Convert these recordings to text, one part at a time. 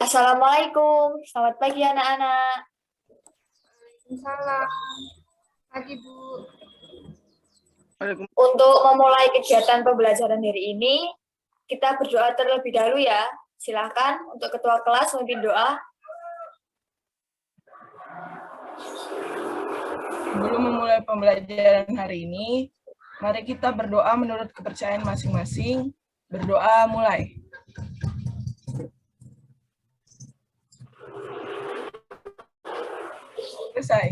Assalamualaikum, selamat pagi anak-anak. Salam. Pagi, Bu. Untuk memulai kegiatan pembelajaran hari ini, kita berdoa terlebih dahulu ya. Silakan untuk ketua kelas memimpin doa. Sebelum memulai pembelajaran hari ini, mari kita berdoa menurut kepercayaan masing-masing. Berdoa mulai. Selesai.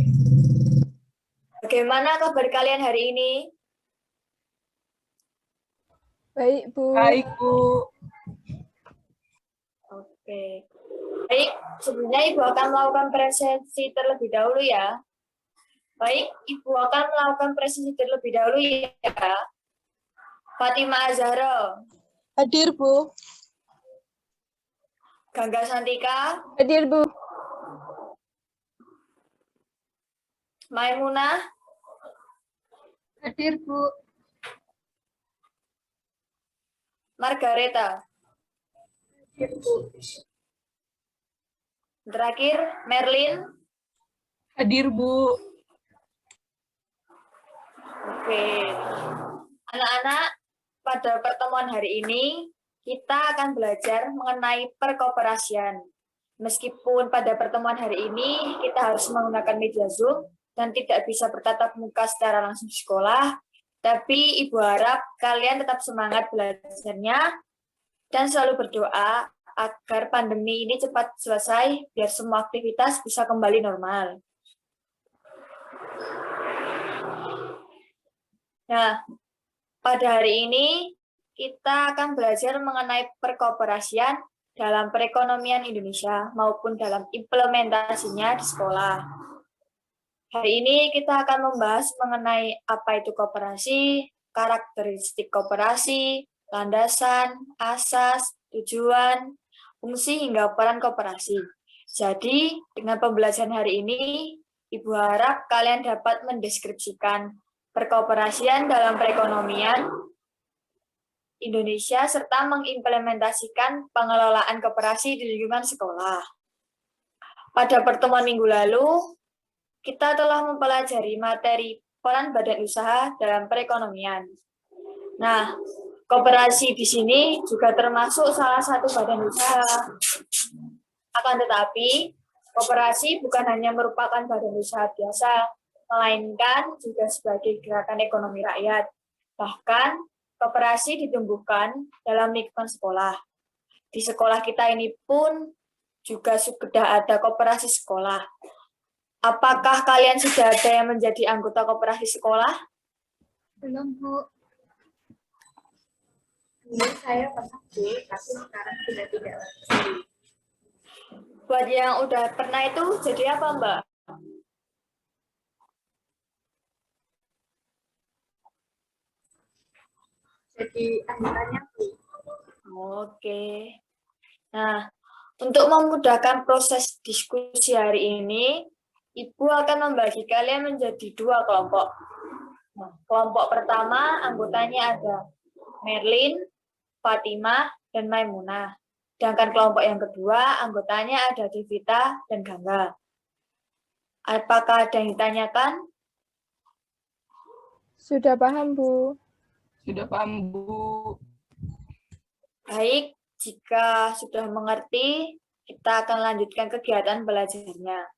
Bagaimana kabar kalian hari ini? Baik, Bu. Baik, Bu. Oke. Baik, sebelumnya Ibu akan melakukan presentasi terlebih dahulu ya. Baik, Ibu akan melakukan presentasi terlebih dahulu ya. Fatima Azhara, Hadir, Bu. Gangga Santika, Hadir, Bu. Maimunah, Hadir, Bu. Margareta. Hadir, Bu. Terakhir, Merlin. Hadir, Bu. Oke. Anak-anak, pada pertemuan hari ini, kita akan belajar mengenai perkoperasian. Meskipun pada pertemuan hari ini, kita harus menggunakan media Zoom dan tidak bisa bertatap muka secara langsung di sekolah, tapi Ibu harap kalian tetap semangat belajarnya dan selalu berdoa agar pandemi ini cepat selesai, biar semua aktivitas bisa kembali normal. Nah, pada hari ini kita akan belajar mengenai perkoperasian dalam perekonomian Indonesia maupun dalam implementasinya di sekolah. Hari ini kita akan membahas mengenai apa itu koperasi, karakteristik koperasi, landasan, asas, tujuan, fungsi hingga peran koperasi. Jadi, dengan pembelajaran hari ini, Ibu harap kalian dapat mendeskripsikan perkoperasian dalam perekonomian Indonesia serta mengimplementasikan pengelolaan koperasi di lingkungan sekolah. Pada pertemuan minggu lalu, kita telah mempelajari materi peran badan usaha dalam perekonomian. Nah, koperasi di sini juga termasuk salah satu badan usaha. Akan tetapi, koperasi bukan hanya merupakan badan usaha biasa, melainkan juga sebagai gerakan ekonomi rakyat. Bahkan, koperasi ditumbuhkan dalam lingkungan sekolah. Di sekolah kita ini pun juga sudah ada koperasi sekolah. Apakah kalian sudah ada yang menjadi anggota koperasi sekolah? Belum, Bu. Dulu saya pernah, Bu, tapi sekarang sudah tidak lagi. Buat yang udah pernah itu jadi apa, Mbak? Jadi anggotanya, Bu. Oke. Nah, untuk memudahkan proses diskusi hari ini, Ibu akan membagi kalian menjadi dua kelompok. Nah, kelompok pertama anggotanya ada Merlin, Fatima, dan Maimunah. Sedangkan kelompok yang kedua anggotanya ada Devita dan Gangga. Apakah ada yang ditanyakan? Sudah paham, Bu. Sudah paham, Bu. Baik, jika sudah mengerti, kita akan lanjutkan kegiatan belajarnya.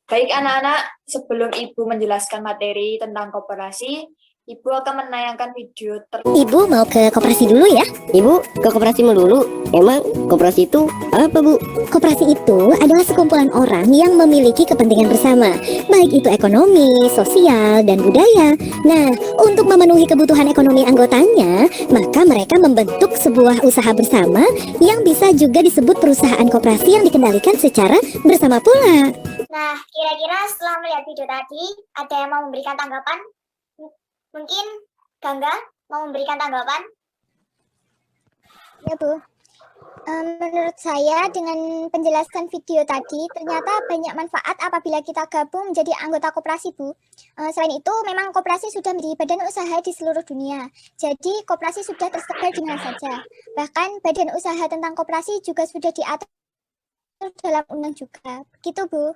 Baik anak-anak, sebelum Ibu menjelaskan materi tentang koperasi, Ibu akan menayangkan video Ibu mau ke koperasi dulu ya? Ibu ke koperasi dulu. Emang koperasi itu apa, Bu? Koperasi itu adalah sekumpulan orang yang memiliki kepentingan bersama, baik itu ekonomi, sosial, dan budaya. Nah, untuk memenuhi kebutuhan ekonomi anggotanya, maka mereka membentuk sebuah usaha bersama yang bisa juga disebut perusahaan koperasi yang dikendalikan secara bersama pula. Nah, kira-kira setelah melihat video tadi, ada yang mau memberikan tanggapan? Mungkin Gangga mau memberikan tanggapan? Ya, Bu. Menurut saya dengan penjelasan video tadi, ternyata banyak manfaat apabila kita gabung menjadi anggota koperasi, Bu. Selain itu, memang koperasi sudah menjadi badan usaha di seluruh dunia. Jadi, koperasi sudah tersebar di mana saja. Bahkan, badan usaha tentang koperasi juga sudah diatur dalam undang juga. Begitu, Bu.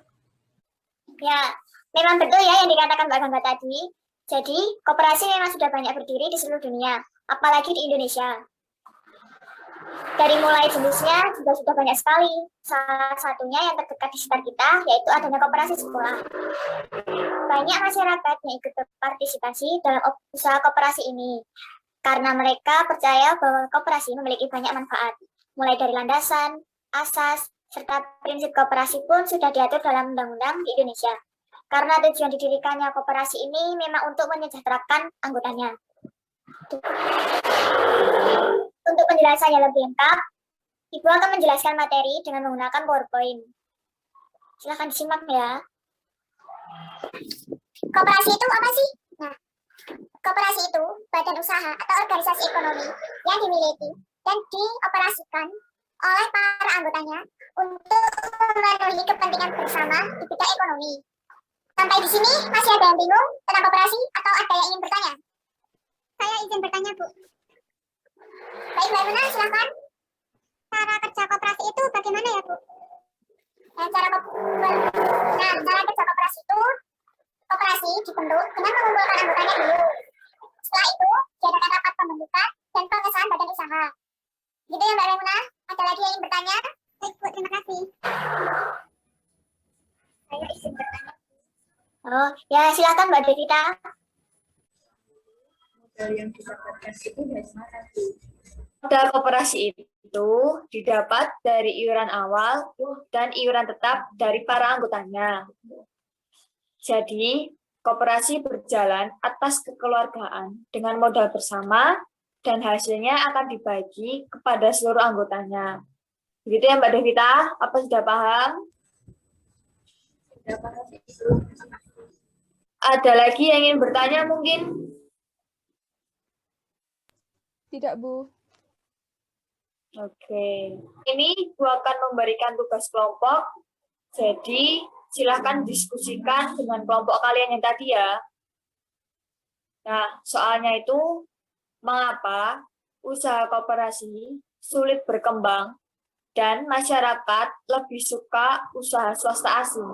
Ya, memang betul ya yang dikatakan Mbak Gangga tadi. Jadi, koperasi memang sudah banyak berdiri di seluruh dunia, apalagi di Indonesia. Dari mulai jenisnya juga sudah banyak sekali. Salah satunya yang terdekat di sekitar kita, yaitu adanya koperasi sekolah. Banyak masyarakat yang ikut berpartisipasi dalam usaha koperasi ini, karena mereka percaya bahwa koperasi memiliki banyak manfaat, mulai dari landasan, asas, serta prinsip koperasi pun sudah diatur dalam undang-undang di Indonesia. Karena tujuan didirikannya koperasi ini memang untuk menyejahterakan anggotanya. Untuk penjelasannya lebih lengkap, Ibu akan menjelaskan materi dengan menggunakan PowerPoint. Silahkan disimak ya. Koperasi itu apa sih? Nah, koperasi itu badan usaha atau organisasi ekonomi yang dimiliki dan dioperasikan oleh para anggotanya untuk memenuhi kepentingan bersama di bidang ekonomi. Sampai di sini masih ada yang bingung tentang koperasi atau ada yang ingin bertanya? Saya izin bertanya, Bu. Baik, Mbak Luna, silakan. Cara kerja koperasi itu bagaimana ya, Bu? Cara kerja koperasi itu, koperasi dibentuk dengan mengumpulkan anggotanya dulu. Setelah itu, diadakan rapat pembentukan dan pengesahan badan usaha. Gitu ya, Mbak Luna? Ada lagi yang ingin bertanya? Baik, Bu, terima kasih. Saya izin bertanya. Oh, ya silakan Mbak Devita. Modal yang didapatkan itu dari mana, Bu? Modal koperasi itu didapat dari iuran awal dan iuran tetap dari para anggotanya. Jadi, koperasi berjalan atas kekeluargaan dengan modal bersama dan hasilnya akan dibagi kepada seluruh anggotanya. Begitu ya Mbak Devita? Apa sudah paham? Sudah paham itu. Ada lagi yang ingin bertanya mungkin? Tidak, Bu. Oke. Ini Bu akan memberikan tugas kelompok. Jadi, silahkan diskusikan dengan kelompok kalian yang tadi ya. Nah, soalnya itu, mengapa usaha koperasi sulit berkembang dan masyarakat lebih suka usaha swasta asing?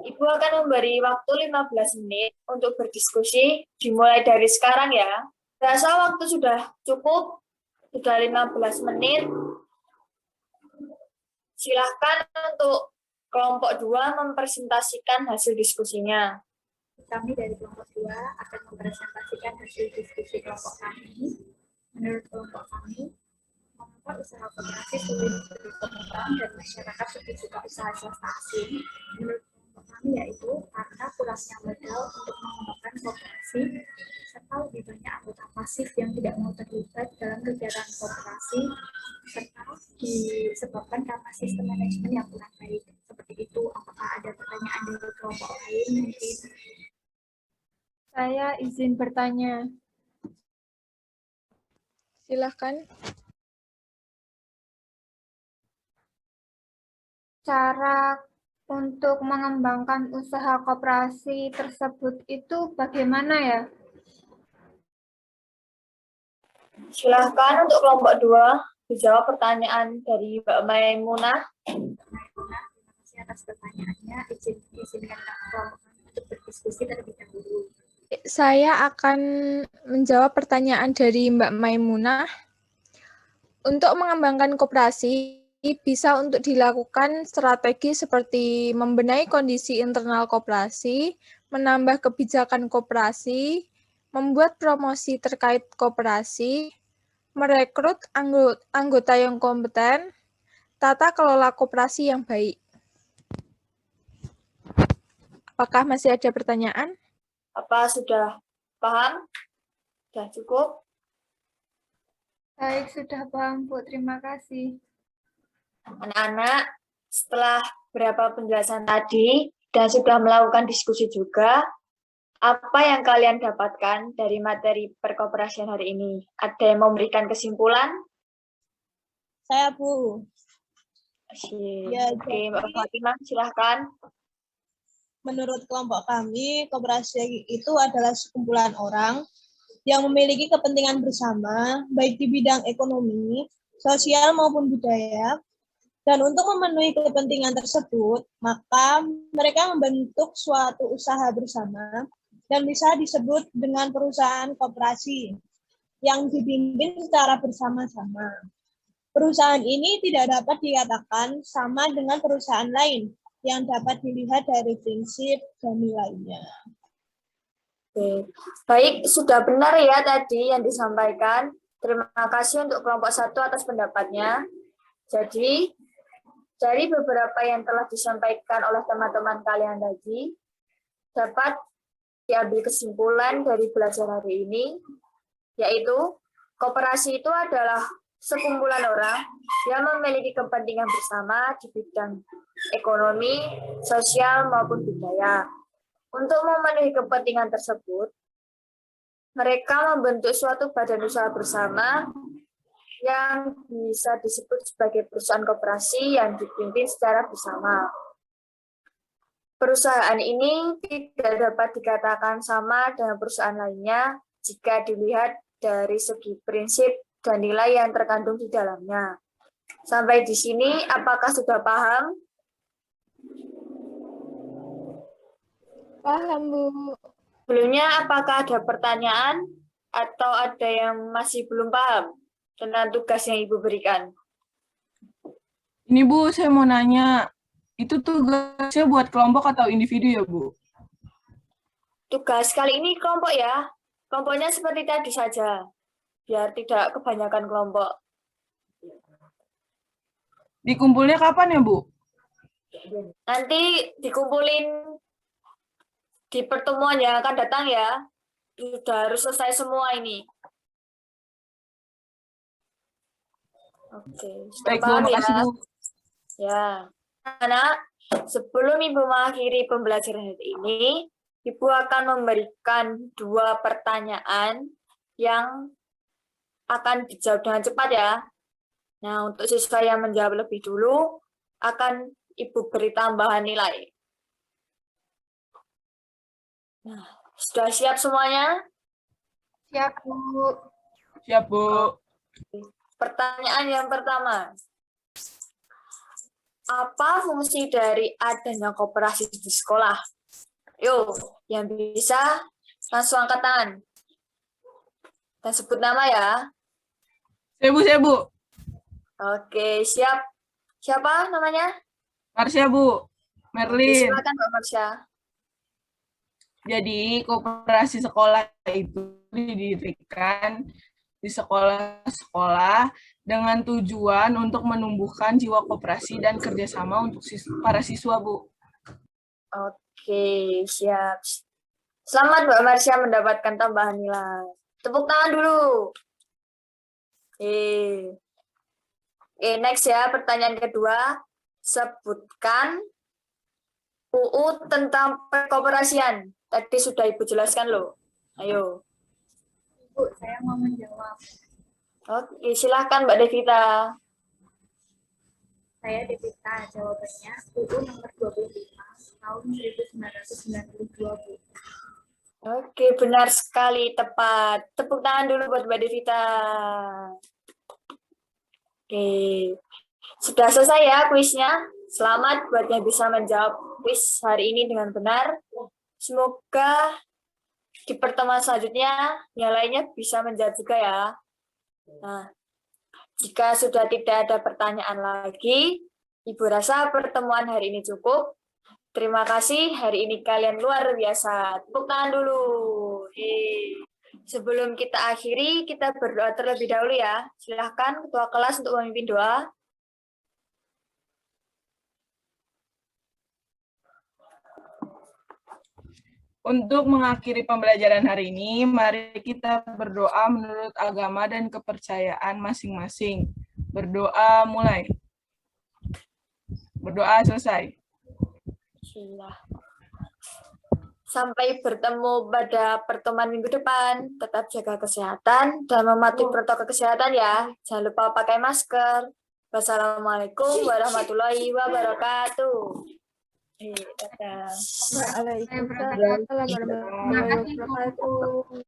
Ibu akan memberi waktu 15 menit untuk berdiskusi, dimulai dari sekarang ya. Rasa waktu sudah cukup, sudah 15 menit. Silahkan untuk kelompok 2 mempresentasikan hasil diskusinya. Kami dari kelompok 2 akan mempresentasikan hasil diskusi kelompok kami. Menurut kelompok kami, mengapa usaha koperasi sulit berkembang dan masyarakat lebih suka usaha swasta asing? Menurut kelompok kami yaitu karena kurangnya modal untuk mengembangkan koperasi, serta lebih banyak anggota pasif yang tidak mau terlibat dalam kegiatan koperasi, serta disebabkan karena sistem manajemen yang kurang baik. Seperti itu, apakah ada pertanyaan dari kelompok lain mungkin? Saya izin bertanya. Silahkan. Cara untuk mengembangkan usaha koperasi tersebut itu bagaimana ya? Silahkan untuk kelompok 2 dijawab pertanyaan dari Mbak Maimunah. Terima kasih atas pertanyaannya. Izinkan kelompok kami untuk berdiskusi terlebih dahulu. Saya akan menjawab pertanyaan dari Mbak Maimunah. Untuk mengembangkan koperasi, bisa untuk dilakukan strategi seperti membenahi kondisi internal koperasi, menambah kebijakan koperasi, membuat promosi terkait koperasi, merekrut anggota yang kompeten, tata kelola koperasi yang baik. Apakah masih ada pertanyaan? Apa sudah paham? Sudah cukup? Baik, sudah paham, Bu. Terima kasih. Anak-anak, setelah beberapa penjelasan tadi dan sudah melakukan diskusi juga, apa yang kalian dapatkan dari materi perkoperasian hari ini? Ada yang memberikan kesimpulan? Saya, Bu. Ya, Oke, Mbak Fatimah, silahkan. Menurut kelompok kami, koperasi itu adalah sekumpulan orang yang memiliki kepentingan bersama, baik di bidang ekonomi, sosial maupun budaya, Dan untuk memenuhi kepentingan tersebut, maka mereka membentuk suatu usaha bersama dan bisa disebut dengan perusahaan koperasi yang dipimpin secara bersama-sama. Perusahaan ini tidak dapat dikatakan sama dengan perusahaan lain yang dapat dilihat dari prinsip dan nilainya. Oke. Baik, sudah benar ya tadi yang disampaikan. Terima kasih untuk kelompok 1 atas pendapatnya. Jadi, dari beberapa yang telah disampaikan oleh teman-teman kalian tadi, dapat diambil kesimpulan dari belajar hari ini, yaitu koperasi itu adalah sekumpulan orang yang memiliki kepentingan bersama di bidang ekonomi, sosial, maupun budaya. Untuk memenuhi kepentingan tersebut, mereka membentuk suatu badan usaha bersama yang bisa disebut sebagai perusahaan koperasi yang dipimpin secara bersama. Perusahaan ini tidak dapat dikatakan sama dengan perusahaan lainnya jika dilihat dari segi prinsip dan nilai yang terkandung di dalamnya. Sampai di sini, apakah sudah paham? Paham, Bu. Sebelumnya, apakah ada pertanyaan atau ada yang masih belum paham tentang tugas yang Ibu berikan? Ini Bu, saya mau nanya, itu tugasnya buat kelompok atau individu ya Bu? Tugas kali ini kelompok ya. Kelompoknya seperti tadi saja, biar tidak kebanyakan kelompok. Dikumpulnya kapan ya Bu? Nanti dikumpulin di pertemuan yang akan datang ya. Sudah harus selesai semua ini. Oke, sudah Baik Bu, paham ya? makasih Bu. Ya, anak, sebelum Ibu mengakhiri pembelajaran hari ini, Ibu akan memberikan 2 pertanyaan yang akan dijawab dengan cepat ya. Nah, untuk siswa yang menjawab lebih dulu, akan Ibu beri tambahan nilai. Nah, sudah siap semuanya? Siap, Bu. Siap Bu. Pertanyaan yang pertama. Apa fungsi dari adanya koperasi di sekolah? Yuk, yang bisa langsung angkat tangan. Dan sebut nama ya. Saya Bu. Oke, siap. Siapa namanya? Marsha Bu. Merlin. Silakan Mbak Marsha. Jadi koperasi sekolah itu didirikan di sekolah-sekolah dengan tujuan untuk menumbuhkan jiwa koperasi dan kerjasama untuk para siswa, Bu. Oke, siap. Selamat Mbak Marsha mendapatkan tambahan nilai. Tepuk tangan dulu. Oke, next ya, pertanyaan kedua. Sebutkan UU tentang perkoperasian. Tadi sudah Ibu jelaskan loh. Ayo. Bu, saya mau menjawab. Oke, silahkan Mbak Devita. Saya Devita, jawabannya UU nomor 25 tahun 1992, Bu. Oke, benar sekali, tepat. Tepuk tangan dulu buat Mbak Devita. Oke, sudah selesai ya kuisnya. Selamat buat yang bisa menjawab kuis hari ini dengan benar. Semoga di pertemuan selanjutnya nilainya bisa menjawab juga ya. Nah, jika sudah tidak ada pertanyaan lagi, Ibu rasa pertemuan hari ini cukup. Terima kasih, hari ini kalian luar biasa. Tepuk tangan dulu. Sebelum kita akhiri, kita berdoa terlebih dahulu ya. Silahkan Ketua Kelas untuk memimpin doa. Untuk mengakhiri pembelajaran hari ini, mari kita berdoa menurut agama dan kepercayaan masing-masing. Berdoa mulai. Berdoa selesai. Sampai bertemu pada pertemuan minggu depan. Tetap jaga kesehatan dan mematuhi protokol kesehatan ya. Jangan lupa pakai masker. Wassalamualaikum warahmatullahi wabarakatuh. Dadah. Waalaikumsalam warahmatullahi wabarakatuh.